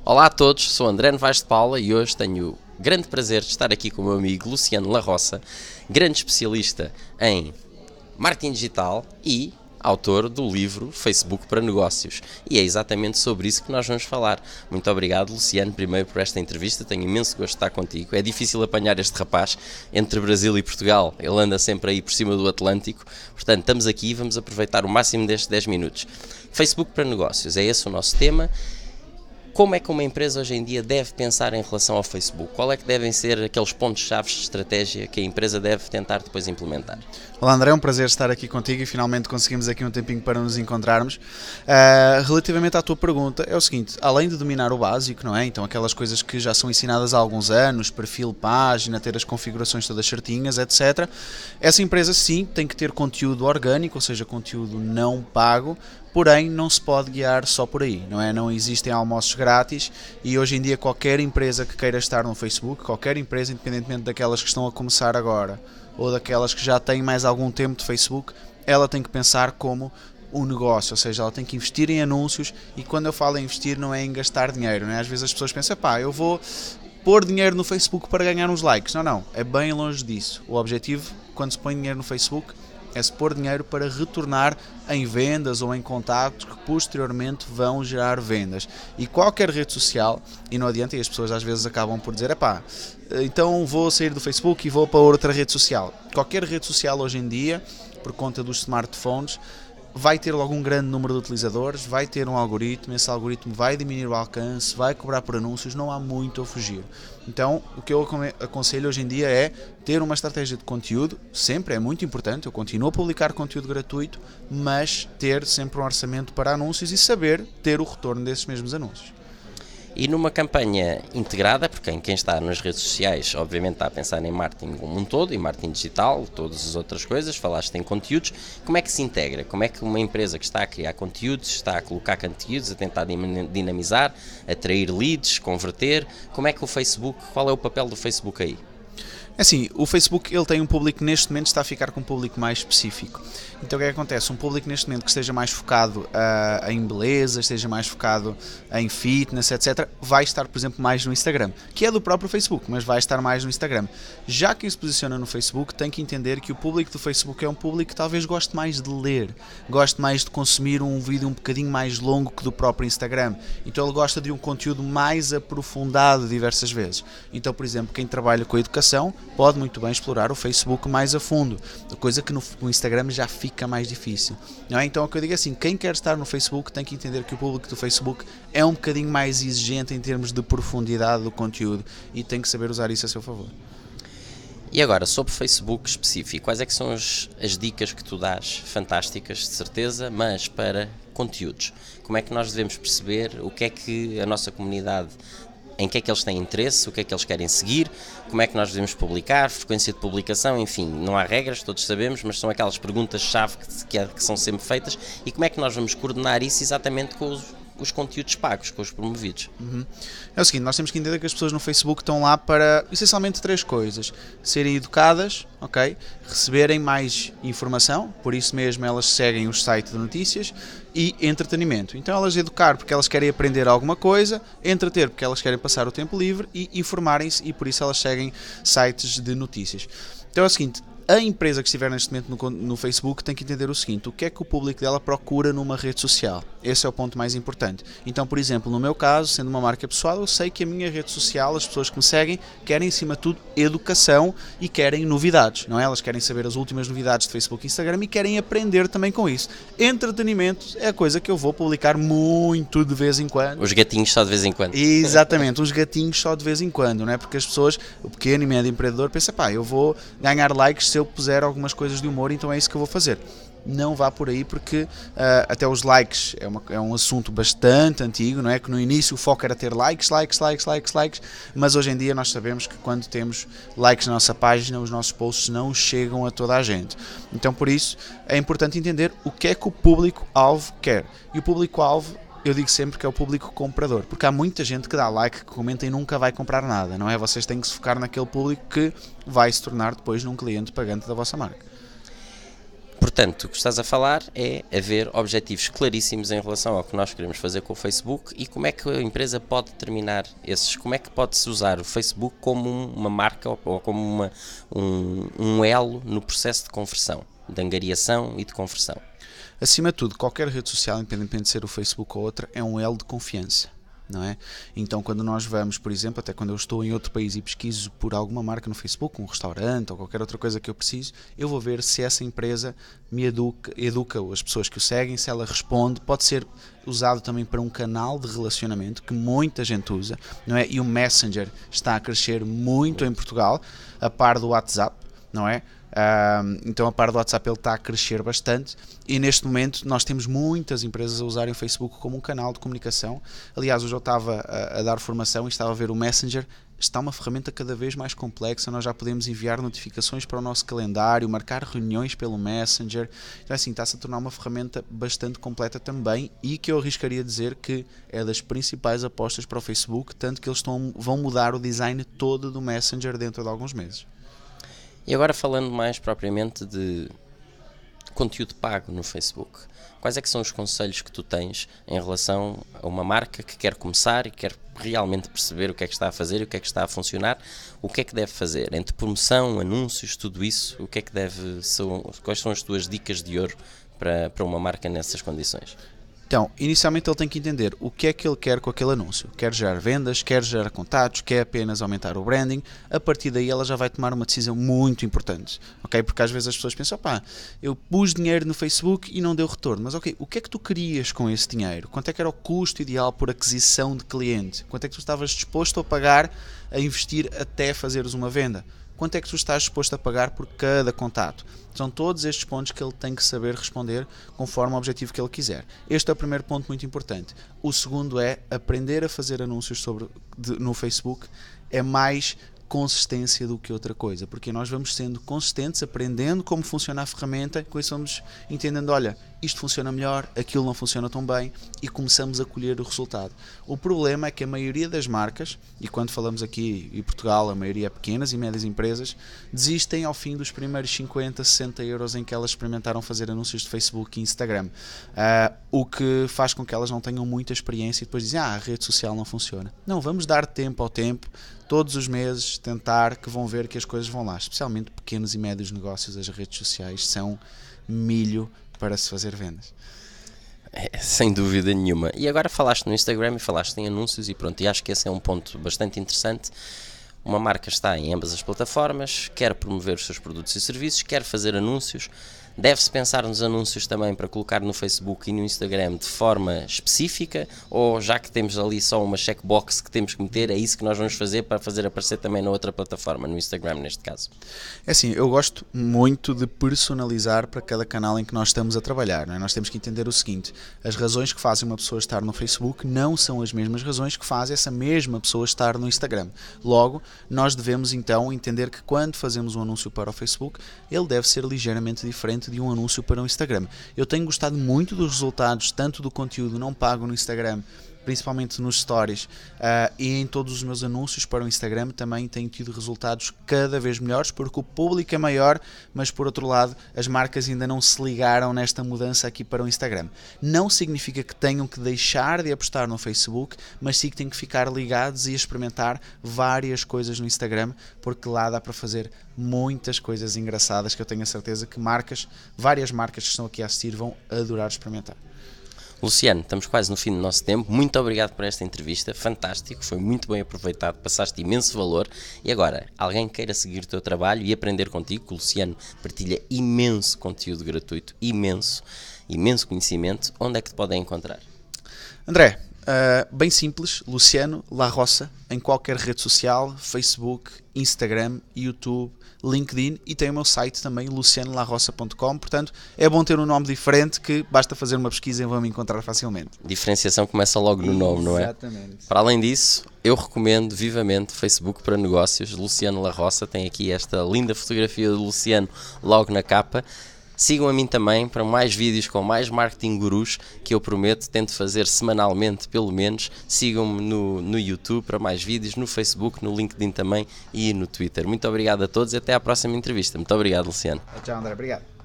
Olá a todos, sou André Novaes de Paula e hoje tenho o grande prazer de estar aqui com o meu amigo Luciano Larroça, grande especialista em marketing digital e autor do livro Facebook para Negócios. E é exatamente sobre isso que nós vamos falar. Muito obrigado, Luciano, primeiro por esta entrevista, tenho imenso gosto de estar contigo. É difícil apanhar este rapaz entre Brasil e Portugal, ele anda sempre aí por cima do Atlântico, portanto estamos aqui e vamos aproveitar o máximo destes 10 minutos. Facebook para Negócios, é esse o nosso tema. Como é que uma empresa hoje em dia deve pensar em relação ao Facebook? Qual é que devem ser aqueles pontos-chave de estratégia que a empresa deve tentar depois implementar? Olá André, é um prazer estar aqui contigo e finalmente conseguimos aqui um tempinho para nos encontrarmos. Relativamente à tua pergunta, é o seguinte, além de dominar o básico, não é? Então aquelas coisas que já são ensinadas há alguns anos, perfil, página, ter as configurações todas certinhas, etc. Essa empresa sim tem que ter conteúdo orgânico, ou seja, conteúdo não pago, porém não se pode guiar só por aí, não é? Não existem almoços grátis e hoje em dia qualquer empresa que queira estar no Facebook, qualquer empresa, independentemente daquelas que estão a começar agora ou daquelas que já têm mais algum tempo de Facebook, ela tem que pensar como um negócio, ou seja, ela tem que investir em anúncios e quando eu falo em investir não é em gastar dinheiro, não é? Às vezes as pessoas pensam, eu vou pôr dinheiro no Facebook para ganhar uns likes. Não, é bem longe disso. O objetivo, quando se põe dinheiro no Facebook, é se pôr dinheiro para retornar em vendas ou em contactos que posteriormente vão gerar vendas. E qualquer rede social, e não adianta, e as pessoas às vezes acabam por dizer, então vou sair do Facebook e vou para outra rede social. Qualquer rede social hoje em dia, por conta dos smartphones, vai ter logo um grande número de utilizadores, vai ter um algoritmo, esse algoritmo vai diminuir o alcance, vai cobrar por anúncios, não há muito a fugir. Então, o que eu aconselho hoje em dia é ter uma estratégia de conteúdo, sempre é muito importante, eu continuo a publicar conteúdo gratuito, mas ter sempre um orçamento para anúncios e saber ter o retorno desses mesmos anúncios. E numa campanha integrada, porque quem está nas redes sociais obviamente está a pensar em marketing como um todo, em marketing digital, todas as outras coisas, falaste em conteúdos, como é que se integra? Como é que uma empresa que está a criar conteúdos, está a colocar conteúdos, a tentar dinamizar, atrair leads, converter, como é que o Facebook, qual é o papel do Facebook aí? Assim, o Facebook ele tem um público que neste momento está a ficar com um público mais específico. Então o que é que acontece? Um público neste momento que esteja mais focado em beleza, esteja mais focado em fitness, etc. vai estar, por exemplo, mais no Instagram, que é do próprio Facebook, mas vai estar mais no Instagram. Já quem se posiciona no Facebook tem que entender que o público do Facebook é um público que talvez goste mais de ler, goste mais de consumir um vídeo um bocadinho mais longo que do próprio Instagram. Então ele gosta de um conteúdo mais aprofundado diversas vezes. Então, por exemplo, quem trabalha com a educação pode muito bem explorar o Facebook mais a fundo, coisa que no Instagram já fica mais difícil, não é? Então o que eu digo é assim, quem quer estar no Facebook tem que entender que o público do Facebook é um bocadinho mais exigente em termos de profundidade do conteúdo e tem que saber usar isso a seu favor. E agora, sobre Facebook específico, quais é que são as dicas que tu dás, fantásticas de certeza, mas para conteúdos? Como é que nós devemos perceber o que é que a nossa comunidade, em que é que eles têm interesse, o que é que eles querem seguir, como é que nós devemos publicar, frequência de publicação, enfim, não há regras, todos sabemos, mas são aquelas perguntas-chave que são sempre feitas e como é que nós vamos coordenar isso exatamente com os conteúdos pagos, com os promovidos. É o seguinte, nós temos que entender que as pessoas no Facebook estão lá para essencialmente três coisas: serem educadas, ok? Receberem mais informação, por isso mesmo elas seguem os sites de notícias, e entretenimento. Então elas educar porque elas querem aprender alguma coisa, entreter porque elas querem passar o tempo livre e informarem-se e por isso elas seguem sites de notícias. Então é o seguinte, a empresa que estiver neste momento no Facebook tem que entender o seguinte: o que é que o público dela procura numa rede social? Esse é o ponto mais importante. Então, por exemplo, no meu caso, sendo uma marca pessoal, eu sei que a minha rede social, as pessoas que me seguem, querem, acima de tudo, educação e querem novidades, não é? Elas querem saber as últimas novidades de Facebook e Instagram e querem aprender também com isso. Entretenimento é a coisa que eu vou publicar muito de vez em quando. Os gatinhos só de vez em quando. Exatamente, os gatinhos só de vez em quando, não é? Porque as pessoas, o pequeno e médio empreendedor, pensa, eu vou ganhar likes se eu puser algumas coisas de humor, então é isso que eu vou fazer. Não vá por aí porque até os likes é um assunto bastante antigo, não é? Que no início o foco era ter likes, mas hoje em dia nós sabemos que quando temos likes na nossa página, os nossos posts não chegam a toda a gente. Então por isso é importante entender o que é que o público-alvo quer. E o público-alvo, eu digo sempre que é o público comprador, porque há muita gente que dá like, que comenta e nunca vai comprar nada, não é? Vocês têm que se focar naquele público que vai se tornar depois num cliente pagante da vossa marca. Portanto, o que estás a falar é haver objetivos claríssimos em relação ao que nós queremos fazer com o Facebook e como é que a empresa pode determinar esses, como é que pode-se usar o Facebook como uma marca ou como um elo no processo de conversão, de angariação e de conversão. Acima de tudo, qualquer rede social, independentemente de ser o Facebook ou outra, é um elo de confiança. Não é? Então quando nós vamos, por exemplo, até quando eu estou em outro país e pesquiso por alguma marca no Facebook, um restaurante ou qualquer outra coisa que eu preciso, eu vou ver se essa empresa me educa as pessoas que o seguem, se ela responde. Pode ser usado também para um canal de relacionamento que muita gente usa, não é? E o Messenger está a crescer muito em Portugal, a par do WhatsApp, não é? Então a par do WhatsApp ele está a crescer bastante e neste momento nós temos muitas empresas a usarem o Facebook como um canal de comunicação. Aliás, hoje eu estava a dar formação e estava a ver o Messenger. Está uma ferramenta cada vez mais complexa, nós já podemos enviar notificações para o nosso calendário, marcar reuniões pelo Messenger. Então assim, está-se a tornar uma ferramenta bastante completa também e que eu arriscaria dizer que é das principais apostas para o Facebook, tanto que eles vão mudar o design todo do Messenger dentro de alguns meses. E agora falando mais propriamente de conteúdo pago no Facebook, quais é que são os conselhos que tu tens em relação a uma marca que quer começar e quer realmente perceber o que é que está a fazer e o que é que está a funcionar, o que é que deve fazer? Entre promoção, anúncios, tudo isso, o que é que quais são as tuas dicas de ouro para uma marca nessas condições? Então, inicialmente ele tem que entender o que é que ele quer com aquele anúncio. Quer gerar vendas, quer gerar contatos, quer apenas aumentar o branding. A partir daí ela já vai tomar uma decisão muito importante, ok? Porque às vezes as pessoas pensam, pá, eu pus dinheiro no Facebook e não deu retorno. Mas ok, o que é que tu querias com esse dinheiro? Quanto é que era o custo ideal por aquisição de cliente? Quanto é que tu estavas disposto a pagar a investir até fazeres uma venda? Quanto é que tu estás disposto a pagar por cada contato? São todos estes pontos que ele tem que saber responder conforme o objetivo que ele quiser. Este é o primeiro ponto muito importante. O segundo é aprender a fazer anúncios no Facebook. É mais consistência do que outra coisa, porque nós vamos sendo consistentes, aprendendo como funciona a ferramenta, com isso vamos entendendo, olha, isto funciona melhor, aquilo não funciona tão bem e começamos a colher o resultado. O problema é que a maioria das marcas, e quando falamos aqui em Portugal, a maioria é pequenas e médias empresas, desistem ao fim dos primeiros 50, 60 euros em que elas experimentaram fazer anúncios de Facebook e Instagram, o que faz com que elas não tenham muita experiência e depois dizem, a rede social não funciona. Não, vamos dar tempo ao tempo, todos os meses tentar que vão ver que as coisas vão lá, especialmente pequenos e médios negócios. As redes sociais são milho para se fazer vendas. Sem dúvida nenhuma. E agora falaste no Instagram e falaste em anúncios e pronto, e acho que esse é um ponto bastante interessante. Uma marca está em ambas as plataformas, quer promover os seus produtos e serviços, quer fazer anúncios. Deve-se pensar nos anúncios também para colocar no Facebook e no Instagram de forma específica, ou já que temos ali só uma checkbox que temos que meter, é isso que nós vamos fazer para fazer aparecer também na outra plataforma, no Instagram neste caso? É assim, eu gosto muito de personalizar para cada canal em que nós estamos a trabalhar, não é? Nós temos que entender o seguinte, as razões que fazem uma pessoa estar no Facebook não são as mesmas razões que fazem essa mesma pessoa estar no Instagram. Logo, nós devemos então entender que quando fazemos um anúncio para o Facebook, ele deve ser ligeiramente diferente de um anúncio para o Instagram. Eu tenho gostado muito dos resultados, tanto do conteúdo não pago no Instagram, principalmente nos stories, e em todos os meus anúncios para o Instagram também tenho tido resultados cada vez melhores, porque o público é maior, mas por outro lado as marcas ainda não se ligaram nesta mudança aqui para o Instagram. Não significa que tenham que deixar de apostar no Facebook, mas sim que têm que ficar ligados e experimentar várias coisas no Instagram, porque lá dá para fazer muitas coisas engraçadas que eu tenho a certeza que várias marcas que estão aqui a assistir vão adorar experimentar. Luciano, estamos quase no fim do nosso tempo. Muito obrigado por esta entrevista, fantástico, foi muito bem aproveitado, passaste imenso valor. E agora, alguém queira seguir o teu trabalho e aprender contigo, que o Luciano partilha imenso conteúdo gratuito, imenso conhecimento, onde é que te podem encontrar? André, bem simples, Luciano La Roça, em qualquer rede social, Facebook, Instagram, YouTube, LinkedIn, e tem o meu site também, lucianolarroça.com. Portanto, é bom ter um nome diferente, que basta fazer uma pesquisa e vão me encontrar facilmente. Diferenciação começa logo no nome, não é? Exatamente. Para além disso, eu recomendo vivamente Facebook para negócios, Luciano La Roça, tem aqui esta linda fotografia do Luciano logo na capa. Sigam a mim também para mais vídeos com mais marketing gurus que eu prometo, tento fazer semanalmente pelo menos. Sigam-me no YouTube para mais vídeos, no Facebook, no LinkedIn também e no Twitter. Muito obrigado a todos e até à próxima entrevista. Muito obrigado, Luciano. Tchau, André. Obrigado.